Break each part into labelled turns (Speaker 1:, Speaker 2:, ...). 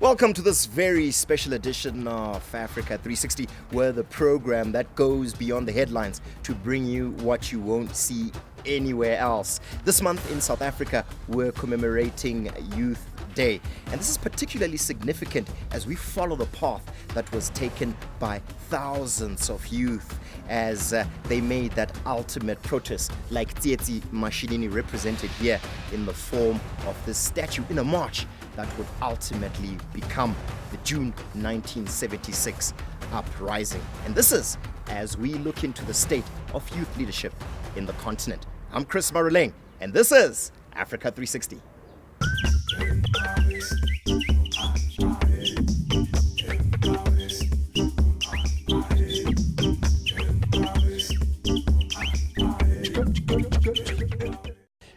Speaker 1: Welcome to this very special edition of Africa 360, where the program that goes beyond the headlines to bring you what you won't see anywhere else. This month in South Africa, we're commemorating Youth Day. And this is particularly significant as we follow the path that was taken by thousands of youth as they made that ultimate protest, like ep24 Mashinini represented here in the form of this statue in a march that would ultimately become the June 1976 uprising. And this is as we look into the state of youth leadership in the continent. I'm Chris Maruleng, and this is Africa 360.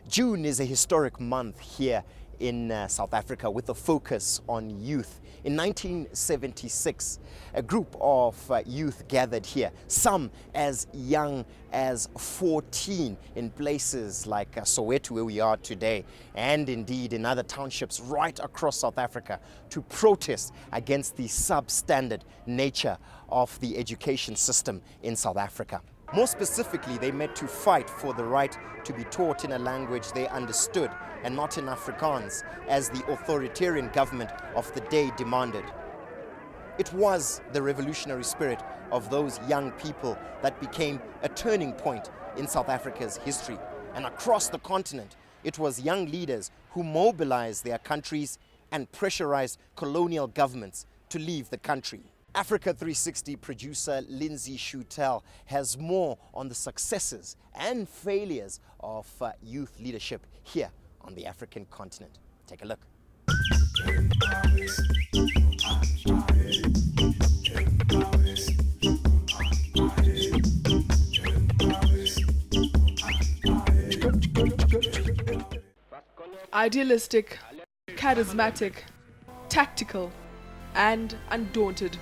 Speaker 1: June is a historic month here in South Africa with a focus on youth. In 1976, a group of youth gathered here, some as young as 14 in places like Soweto, where we are today, and indeed in other townships right across South Africa, to protest against the substandard nature of the education system in South Africa. More specifically, they met to fight for the right to be taught in a language they understood and not in Afrikaans, as the authoritarian government of the day demanded. It was the revolutionary spirit of those young people that became a turning point in South Africa's history. And across the continent, it was young leaders who mobilized their countries and pressurized colonial governments to leave the country. Africa 360 producer Lindsay Schutel has more on the successes and failures of youth leadership here on the African continent. Take a look.
Speaker 2: Idealistic, charismatic, tactical, and undaunted.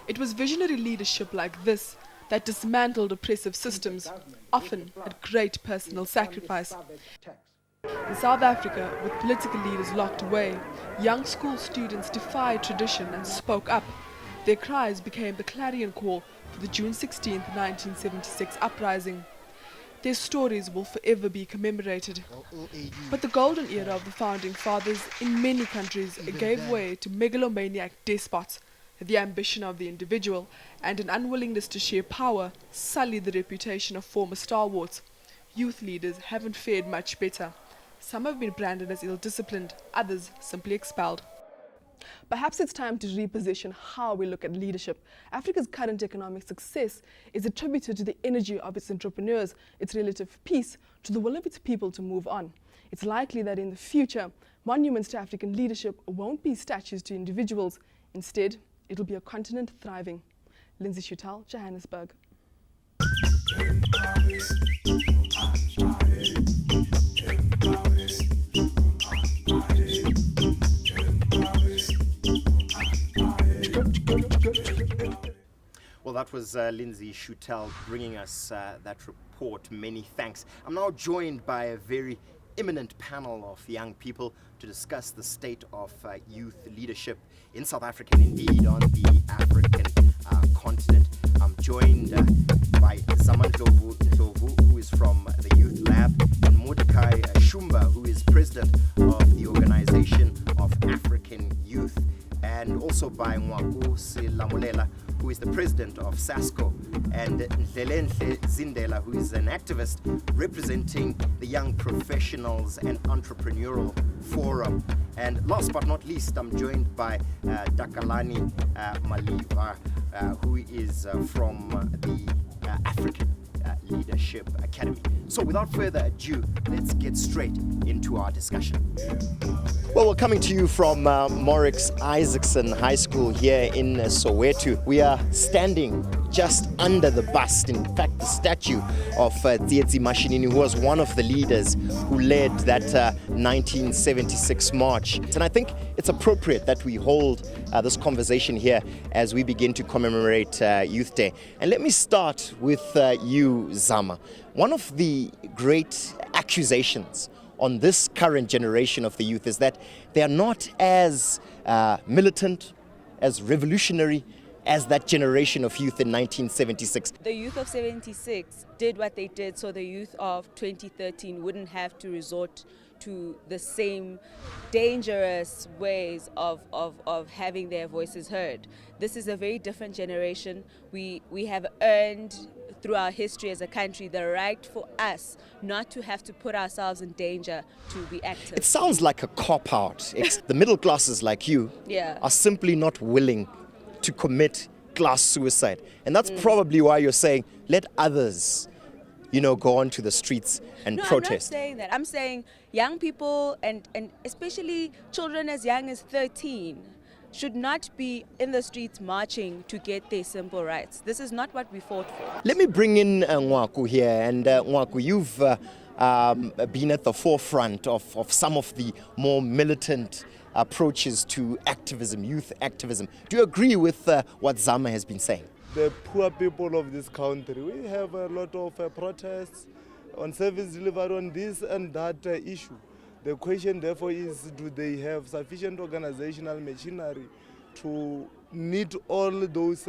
Speaker 2: It was visionary leadership like this that dismantled oppressive systems, often at great personal sacrifice. In South Africa, with political leaders locked away, young school students defied tradition and spoke up. Their cries became the clarion call for the June 16, 1976 uprising. Their stories will forever be commemorated. But the golden era of the founding fathers in many countries gave way to megalomaniac despots. The ambition of the individual and an unwillingness to share power sully the reputation of former stalwarts. Youth leaders haven't fared much better. Some have been branded as ill-disciplined, others simply expelled. Perhaps it's time to reposition how we look at leadership. Africa's current economic success is attributed to the energy of its entrepreneurs, its relative peace, to the will of its people to move on. It's likely that in the future, monuments to African leadership won't be statues to individuals. Instead, it'll be a continent thriving. Lindsay Schutel, Johannesburg.
Speaker 1: Well, that was Lindsay Schutel bringing us that report. Many thanks. I'm now joined by a very eminent panel of young people to discuss the state of youth leadership in South Africa and indeed on the African continent. I'm joined by Zaman Ndlovu, who is from the Youth Lab, and Mordecai Shumba, who is president of the Organization of African Youth, and also by Ngwaku Silamulela, who is the president of SASCO, and Ndlelenhle Zindela, who is an activist representing the Young Professionals and Entrepreneurial Forum. And last but not least, I'm joined by Dakalani Maliva, who is from the African Leadership Academy. So without further ado, let's get straight into our discussion. Well, we're coming to you from Morix Isaacson High School here in Soweto. We are standing just under the bust, in fact the statue of ep24 Mashinini, who was one of the leaders who led that 1976 march. And I think it's appropriate that we hold this conversation here as we begin to commemorate Youth Day. And let me start with you, Zama. One of the great accusations on this current generation of the youth is that they are not as militant, as revolutionary as that generation of youth in 1976.
Speaker 3: The youth of 76 did what they did so the youth of 2013 wouldn't have to resort to the same dangerous ways of having their voices heard. This is a very different generation. We have earned through our history as a country the right for us not to have to put ourselves in danger to be active.
Speaker 1: It sounds like a cop-out. The middle classes like you are simply not willing to commit class suicide. And that's probably why you're saying, let others, go onto the streets and protest.
Speaker 3: I'm not saying that. I'm saying young people and especially children as young as 13 should not be in the streets marching to get their simple rights. This is not what we fought for.
Speaker 1: Let me bring in Nwaku here. And Nwaku, you've been at the forefront of some of the more militant approaches to activism, youth activism. Do you agree with what Zama has been saying?
Speaker 4: The poor people of this country, we have a lot of protests on service delivery on this and that issue. The question therefore is, do they have sufficient organizational machinery to knit all those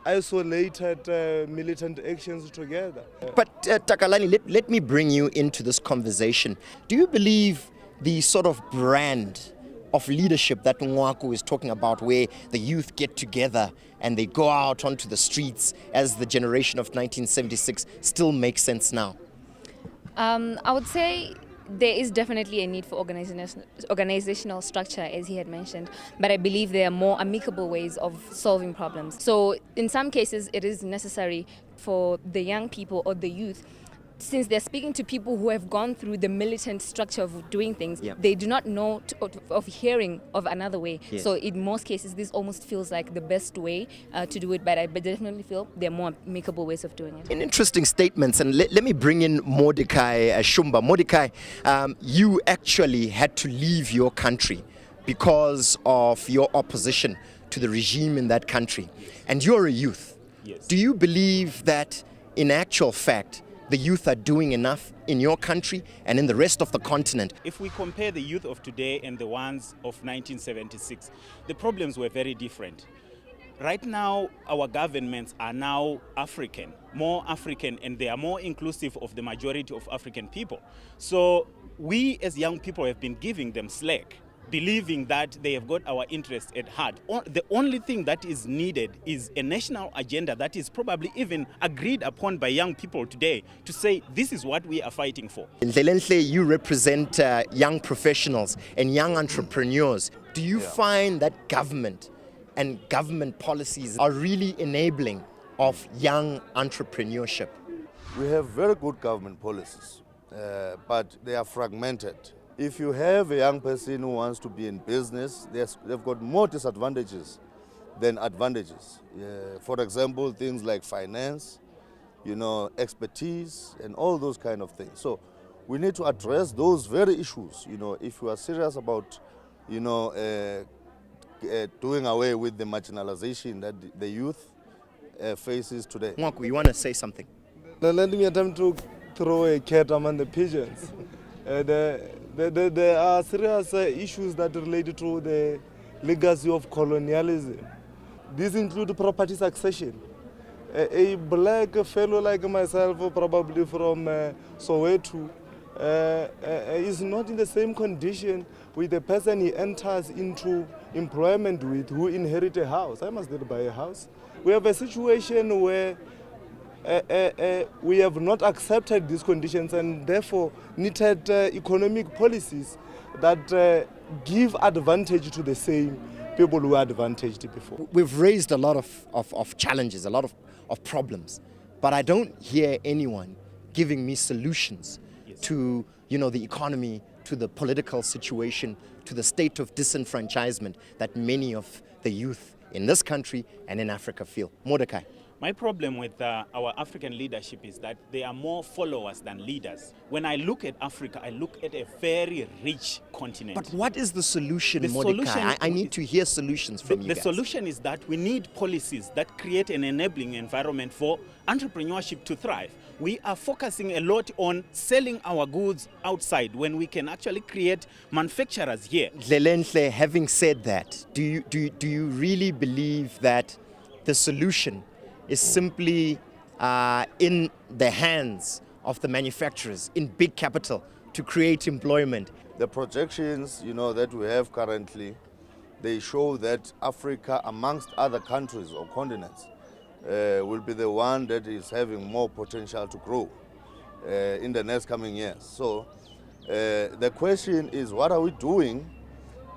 Speaker 4: isolated militant actions together?
Speaker 1: But Takalani, let me bring you into this conversation. Do you believe the sort of brand of leadership that Nwaku is talking about, where the youth get together and they go out onto the streets as the generation of 1976, still makes sense now?
Speaker 5: I would say there is definitely a need for organizational structure, as he had mentioned, but I believe there are more amicable ways of solving problems. So in some cases, it is necessary for the young people or the youth, since they're speaking to people who have gone through the militant structure of doing things, they do not know of hearing of another way.
Speaker 1: Yes.
Speaker 5: So in most cases, this almost feels like the best way to do it, but I definitely feel there are more amicable ways of doing it.
Speaker 1: In interesting statements, and let me bring in Mordecai Shumba. Mordecai, you actually had to leave your country because of your opposition to the regime in that country. And you're a youth.
Speaker 6: Yes.
Speaker 1: Do you believe that, in actual fact, the youth are doing enough in your country and in the rest of the continent?
Speaker 6: If we compare the youth of today and the ones of 1976, the problems were very different. Right now, our governments are now more African, and they are more inclusive of the majority of African people. So we as young people have been giving them slack, believing that they have got our interests at heart. The only thing that is needed is a national agenda that is probably even agreed upon by young people today to say, this is what we are fighting for.
Speaker 1: In Zelenhle, you represent young professionals and young entrepreneurs. Do you find that government and government policies are really enabling of young entrepreneurship?
Speaker 4: We have very good government policies, but they are fragmented. If you have a young person who wants to be in business, they've got more disadvantages than advantages. For example, things like finance, expertise, and all those kind of things. So we need to address those very issues. If you are serious about, doing away with the marginalization that the youth faces today.
Speaker 1: Nwaku, you want to say something?
Speaker 4: Let me attempt to throw a cat among the pigeons. There are serious issues that relate to the legacy of colonialism. These include property succession. A black fellow like myself, probably from Soweto, is not in the same condition with the person he enters into employment with who inherits a house. I must not buy a house. We have a situation where we have not accepted these conditions and therefore needed economic policies that give advantage to the same people who were advantaged before.
Speaker 1: We've raised a lot of challenges, a lot of problems, but I don't hear anyone giving me solutions to the economy, to the political situation, to the state of disenfranchisement that many of the youth in this country and in Africa feel. Mordecai.
Speaker 6: My problem with our African leadership is that they are more followers than leaders. When I look at Africa, I look at a very rich continent.
Speaker 1: But what is the solution,
Speaker 6: The
Speaker 1: Mordecai?
Speaker 6: solution
Speaker 1: I need to hear solutions from you
Speaker 6: The
Speaker 1: guys.
Speaker 6: solution is that we need policies that create an enabling environment for entrepreneurship to thrive. We are focusing a lot on selling our goods outside when we can actually create manufacturers here.
Speaker 1: Dlelenhle, having said that, do you really believe that the solution is simply in the hands of the manufacturers in big capital to create employment?
Speaker 4: The projections, that we have currently, they show that Africa, amongst other countries or continents, will be the one that is having more potential to grow in the next coming years. So the question is, what are we doing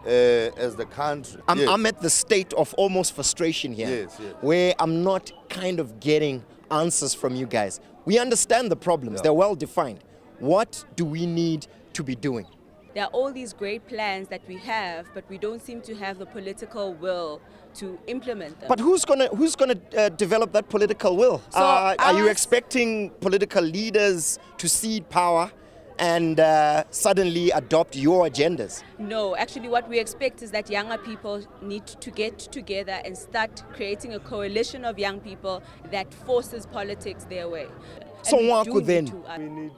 Speaker 4: as the country?
Speaker 1: I'm at the state of almost frustration here,
Speaker 4: Yes.
Speaker 1: where I'm not kind of getting answers from you guys. We understand the problems, they're well defined. What do we need to be doing?
Speaker 3: There are all these great plans that we have, but we don't seem to have the political will to implement them.
Speaker 1: But who's gonna develop that political will?
Speaker 3: So
Speaker 1: are you
Speaker 3: ours-
Speaker 1: expecting political leaders to cede power and suddenly adopt your agendas?
Speaker 3: No, actually what we expect is that younger people need to get together and start creating a coalition of young people that forces politics their way.
Speaker 1: So
Speaker 3: And we
Speaker 1: Nwaku
Speaker 3: do need
Speaker 1: then-
Speaker 3: to,
Speaker 4: We need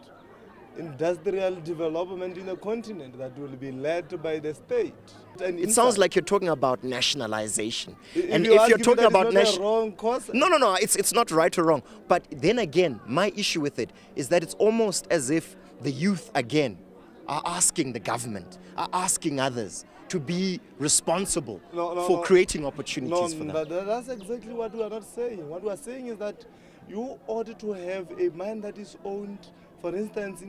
Speaker 4: industrial development in a continent that will be led by the state.
Speaker 1: It sounds like you're talking about nationalization. And
Speaker 4: you
Speaker 1: if
Speaker 4: ask
Speaker 1: you're
Speaker 4: me,
Speaker 1: talking
Speaker 4: that is
Speaker 1: about
Speaker 4: not a wrong course.
Speaker 1: No, it's not right or wrong. But then again, my issue with it is that it's almost as if the youth again are asking the government, are asking others to be responsible for creating opportunities for them.
Speaker 4: That's exactly what we are not saying. What we are saying is that you ought to have a mind that is owned, for instance,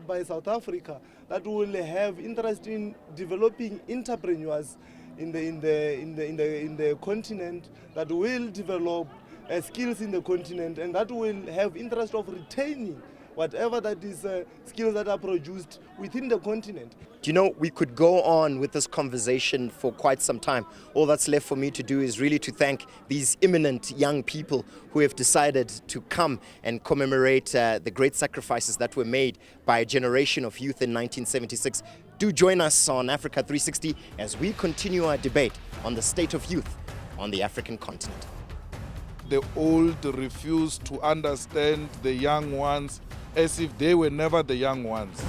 Speaker 4: by South Africa, that will have interest in developing entrepreneurs in the continent, that will develop skills in the continent, and that will have interest of retaining whatever that is skills that are produced within the continent.
Speaker 1: Do you know, we could go on with this conversation for quite some time. All that's left for me to do is really to thank these eminent young people who have decided to come and commemorate the great sacrifices that were made by a generation of youth in 1976. Do join us on Africa 360 as we continue our debate on the state of youth on the African continent.
Speaker 7: The old refuse to understand the young ones as if they were never the young ones.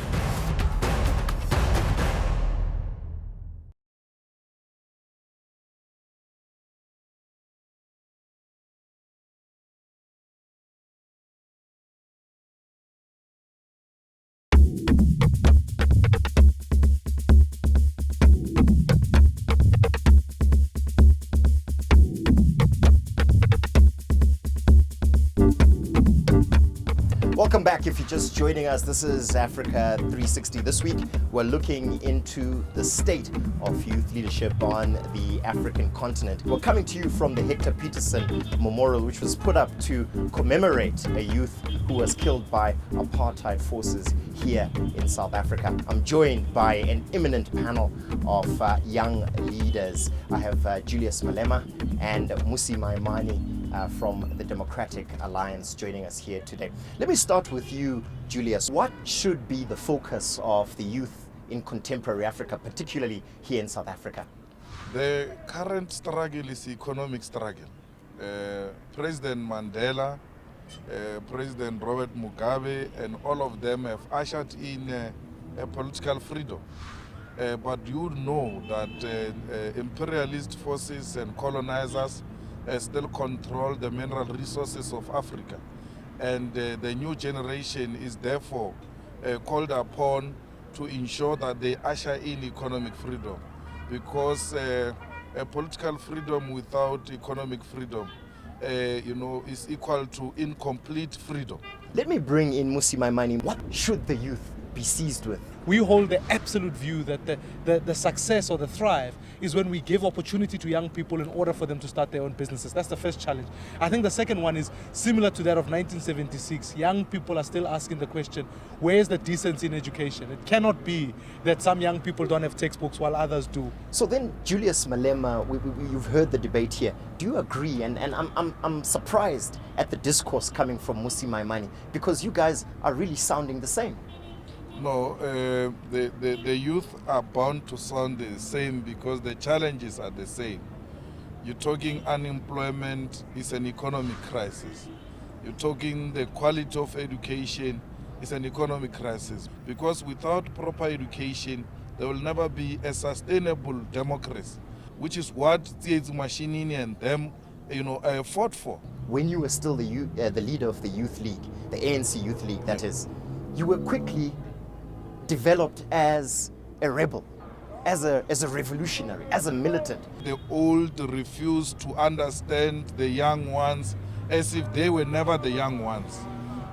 Speaker 1: Welcome back. If you're just joining us, this is Africa 360. This week, we're looking into the state of youth leadership on the African continent. We're coming to you from the Hector Peterson Memorial, which was put up to commemorate a youth who was killed by apartheid forces here in South Africa. I'm joined by an eminent panel of young leaders. I have Julius Malema and Musi Maimane from the Democratic Alliance joining us here today. Let me start with you, Julius. What should be the focus of the youth in contemporary Africa, particularly here in South Africa?
Speaker 7: The current struggle is economic struggle. President Mandela, President Robert Mugabe, and all of them have ushered in a political freedom. But you know that imperialist forces and colonizers still control the mineral resources of Africa. And the new generation is therefore called upon to ensure that they usher in economic freedom. Because a political freedom without economic freedom is equal to incomplete freedom.
Speaker 1: Let me bring in Musi Maimane. What should the youth be seized with
Speaker 8: We hold the absolute view that the success or the thrive is when we give opportunity to young people in order for them to start their own businesses. That's the first challenge. I think the second one is similar to that of 1976. Young people are still asking the question, where's the decency in education? It cannot be that some young people don't have textbooks while others do.
Speaker 1: So then, Julius Malema, you've heard the debate here. Do you agree? And I'm surprised at the discourse coming from Musi Maimane, because you guys are really sounding the same.
Speaker 7: No, the youth are bound to sound the same because the challenges are the same. You're talking unemployment is an economic crisis. You're talking the quality of education is an economic crisis. Because without proper education, there will never be a sustainable democracy, which is what Tsietsi Mashinini and them, fought for.
Speaker 1: When you were still the leader of the Youth League, the ANC Youth League, that is, you were quickly developed as a rebel, as a revolutionary, as a militant.
Speaker 7: The old refuse to understand the young ones as if they were never the young ones.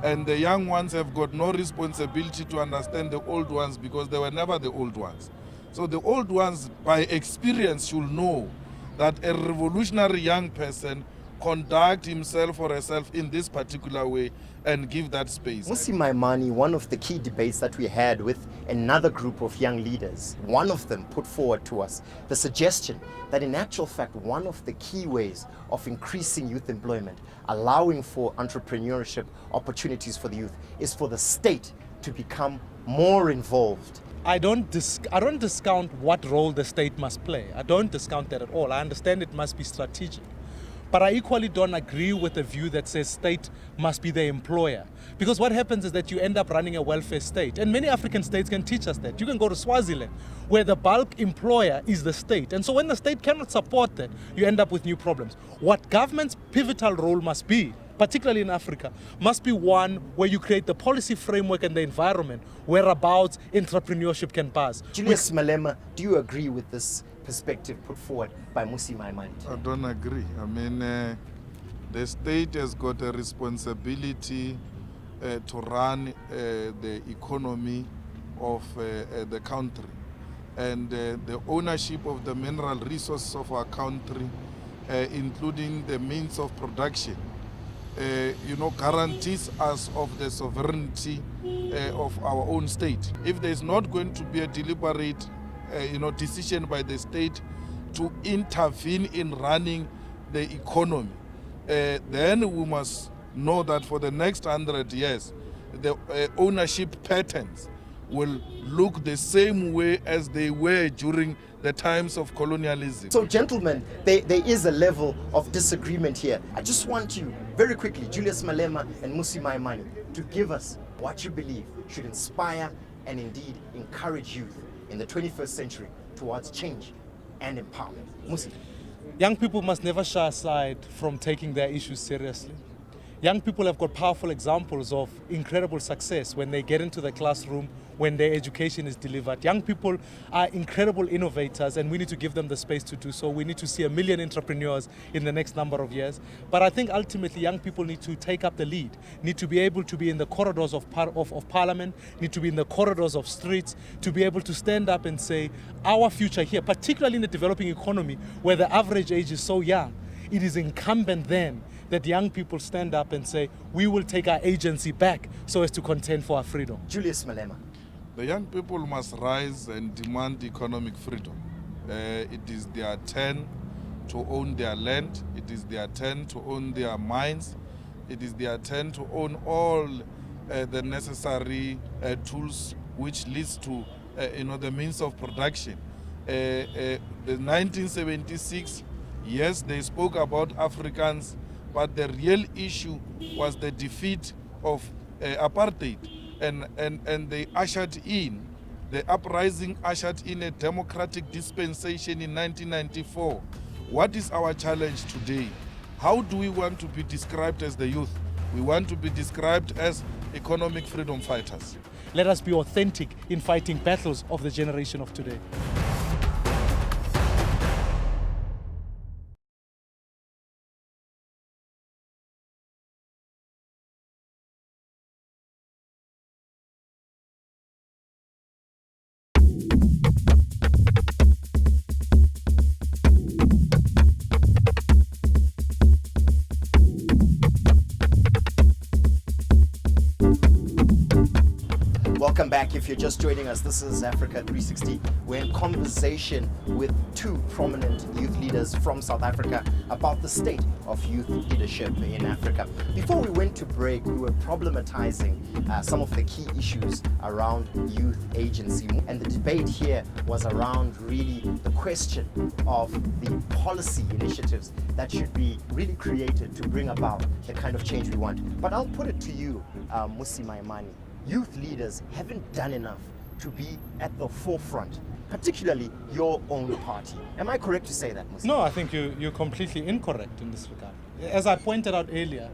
Speaker 7: And the young ones have got no responsibility to understand the old ones because they were never the old ones. So the old ones, by experience, should know that a revolutionary young person conduct himself or herself in this particular way and give that space.
Speaker 1: Musi Maimane, one of the key debates that we had with another group of young leaders, one of them put forward to us the suggestion that in actual fact, one of the key ways of increasing youth employment, allowing for entrepreneurship opportunities for the youth, is for the state to become more involved.
Speaker 8: I don't discount what role the state must play. I don't discount that at all. I understand it must be strategic. But I equally don't agree with the view that says state must be the employer. Because what happens is that you end up running a welfare state. And many African states can teach us that. You can go to Swaziland, where the bulk employer is the state. And so when the state cannot support that, you end up with new problems. What government's pivotal role must be, particularly in Africa, must be one where you create the policy framework and the environment whereabouts entrepreneurship can pass.
Speaker 1: Julius Malema, do you agree with this perspective put forward by Musi Maimane?
Speaker 7: I don't agree. I mean, the state has got a responsibility to run the economy of the country. And the ownership of the mineral resources of our country, including the means of production, guarantees us of the sovereignty of our own state. If there is not going to be a deliberate decision by the state to intervene in running the economy, then we must know that for the next 100 years, the ownership patterns will look the same way as they were during the times of colonialism.
Speaker 1: So, gentlemen, there is a level of disagreement here. I just want you, very quickly, Julius Malema and Musi Maimane, to give us what you believe should inspire and indeed encourage youth in the 21st century towards change and empowerment. Musi.
Speaker 8: Young people must never shy aside from taking their issues seriously. Young people have got powerful examples of incredible success when they get into the classroom, when their education is delivered. Young people are incredible innovators, and we need to give them the space to do so. We need to see 1 million entrepreneurs in the next number of years. But I think ultimately young people need to take up the lead, need to be able to be in the corridors of parliament, need to be in the corridors of streets, to be able to stand up and say, our future here, particularly in the developing economy where the average age is so young, it is incumbent then that young people stand up and say, we will take our agency back so as to contend for our freedom.
Speaker 1: Julius Malema.
Speaker 7: The young people must rise and demand economic freedom. It is their turn to own their land. It is their turn to own their mines. It is their turn to own all the necessary tools which leads to the means of production. The 1976, yes, they spoke about Africans, but the real issue was the defeat of apartheid, and they ushered in, the uprising ushered in a democratic dispensation in 1994. What is our challenge today? How do we want to be described as the youth? We want to be described as economic freedom fighters.
Speaker 8: Let us be authentic in fighting battles of the generation of today.
Speaker 1: Welcome back. If you're just joining us, this is Africa 360. We're in conversation with two prominent youth leaders from South Africa about the state of youth leadership in Africa. Before we went to break, we were problematizing some of the key issues around youth agency. And the debate here was around really the question of the policy initiatives that should be really created to bring about the kind of change we want. But I'll put it to you, Musi Maimani. Youth leaders haven't done enough to be at the forefront, particularly your own party. Am I correct to say that, Musi?
Speaker 8: No, I think you're completely incorrect in this regard. As I pointed out earlier,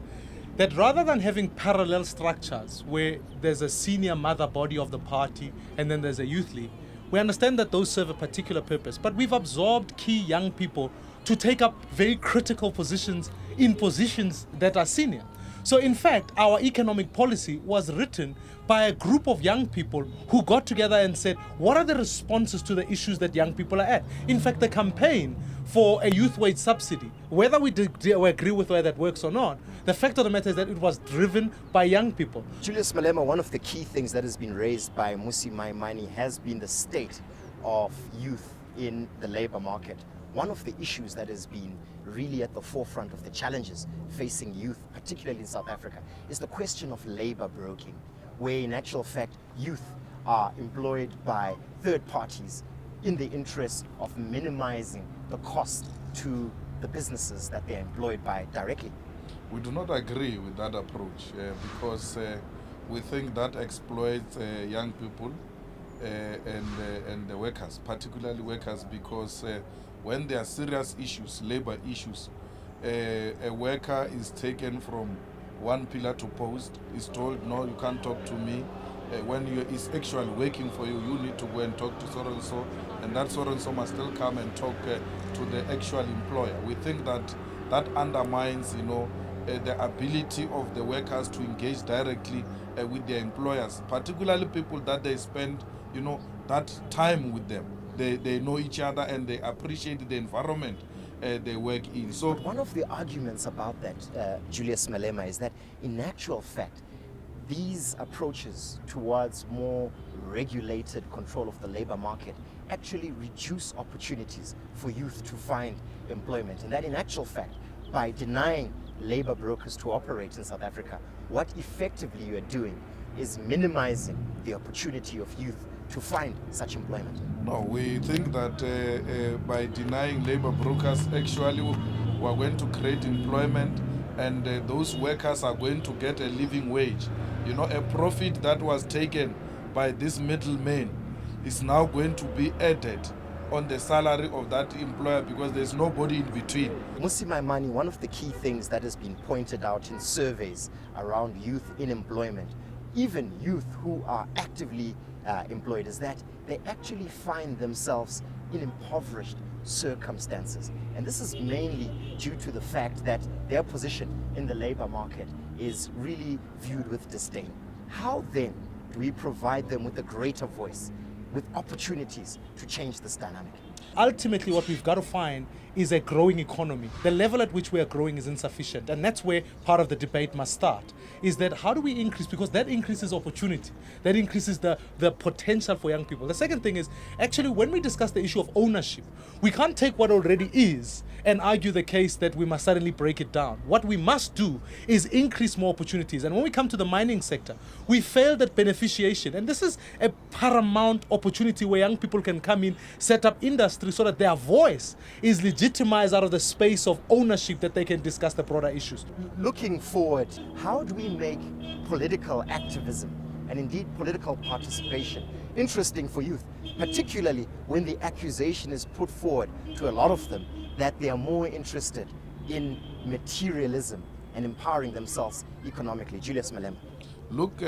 Speaker 8: that rather than having parallel structures where there's a senior mother body of the party and then there's a youth league, we understand that those serve a particular purpose, but we've absorbed key young people to take up very critical positions in positions that are senior. So in fact, our economic policy was written by a group of young people who got together and said, what are the responses to the issues that young people are at? In fact, the campaign for a youth wage subsidy, whether we agree with whether that works or not, the fact of the matter is that it was driven by young people.
Speaker 1: Julius Malema, one of the key things that has been raised by Musi Maimani has been the state of youth in the labor market. One of the issues that has been really at the forefront of the challenges facing youth, particularly in South Africa, is the question of labor broking, where in actual fact youth are employed by third parties in the interest of minimizing the cost to the businesses that they're employed by directly.
Speaker 7: We do not agree with that approach because we think that exploits young people and the workers, particularly workers, because when there are serious issues, labor issues, a worker is taken from one pillar to post, is told, no, you can't talk to me. When is actually working for you, you need to go and talk to so-and-so, and that so-and-so must still come and talk to the actual employer. We think that that undermines, the ability of the workers to engage directly with their employers, particularly people that they spend, that time with them. They know each other and they appreciate the environment they work in. So
Speaker 1: one of the arguments about that, Julius Malema, is that in actual fact, these approaches towards more regulated control of the labor market actually reduce opportunities for youth to find employment. And that in actual fact, by denying labor brokers to operate in South Africa, what effectively you are doing is minimizing the opportunity of youth to find such employment.
Speaker 7: No, we think that by denying labor brokers, actually we are going to create employment, and those workers are going to get a living wage. A profit that was taken by this middleman is now going to be added on the salary of that employer because there's nobody in between.
Speaker 1: Musi Maimani, one of the key things that has been pointed out in surveys around youth in employment, even youth who are actively employed, is that they actually find themselves in impoverished circumstances. And this is mainly due to the fact that their position in the labor market is really viewed with disdain. How then do we provide them with a greater voice, with opportunities to change this dynamic?
Speaker 8: Ultimately, what we've got to find is a growing economy. The level at which we are growing is insufficient, and that's where part of the debate must start, is that how do we increase, because that increases opportunity, that increases the potential for young people. The second thing is, actually, when we discuss the issue of ownership, we can't take what already is and argue the case that we must suddenly break it down. What we must do is increase more opportunities. And when we come to the mining sector, we failed at beneficiation, and this is a paramount opportunity where young people can come in, set up industry so that their voice is legitimized out of the space of ownership that they can discuss the broader issues.
Speaker 1: Looking forward, how do we make political activism and indeed political participation interesting for youth, particularly when the accusation is put forward to a lot of them that they are more interested in materialism and empowering themselves economically? Julius Malema.
Speaker 7: Look,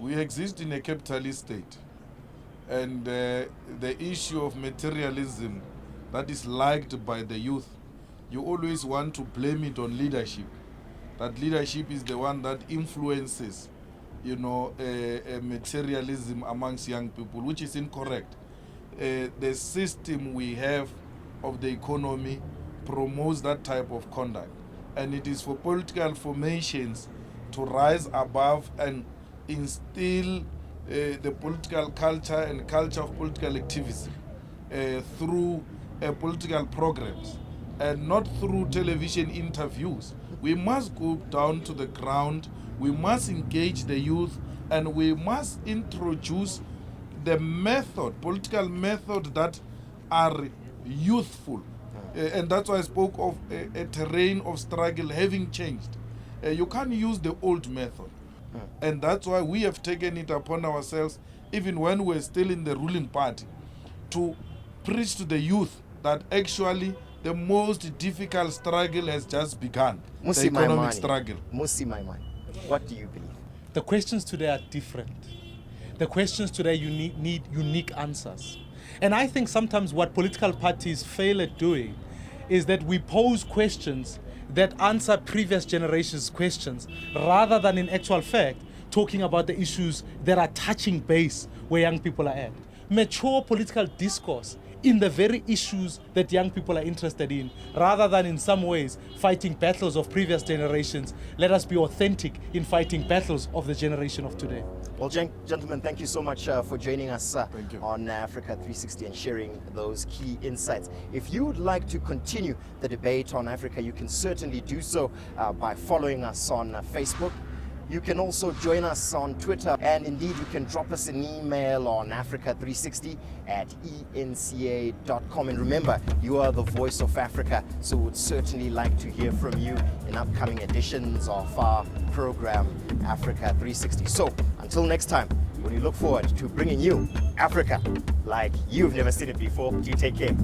Speaker 7: we exist in a capitalist state, and the issue of materialism that is liked by the youth, you always want to blame it on leadership. That leadership is the one that influences, materialism amongst young people, which is incorrect. The system we have of the economy promotes that type of conduct, and it is for political formations to rise above and instill the political culture and culture of political activism through political programs and not through television interviews. We must go down to the ground, we must engage the youth, and we must introduce the method, political method that are youthful. And that's why I spoke of a terrain of struggle having changed. You can't use the old method. And that's why we have taken it upon ourselves, even when we're still in the ruling party, to preach to the youth that actually the most difficult struggle has just begun. The economic struggle.
Speaker 1: Musi Maimai, what do you believe?
Speaker 8: The questions today are different. The questions today need unique answers. And I think sometimes what political parties fail at doing is that we pose questions that answer previous generations' questions rather than in actual fact talking about the issues that are touching base where young people are at. Mature political discourse in the very issues that young people are interested in, rather than in some ways fighting battles of previous generations. Let us be authentic in fighting battles of the generation of today.
Speaker 1: Well, gentlemen, thank you so much for joining us on Africa 360 and sharing those key insights. If you would like to continue the debate on Africa, you can certainly do so by following us on Facebook. You can also join us on Twitter, and indeed you can drop us an email on africa360@enca.com. And remember, you are the voice of Africa, so we would certainly like to hear from you in upcoming editions of our program, Africa 360. So until next time, we look forward to bringing you Africa like you've never seen it before. You take care.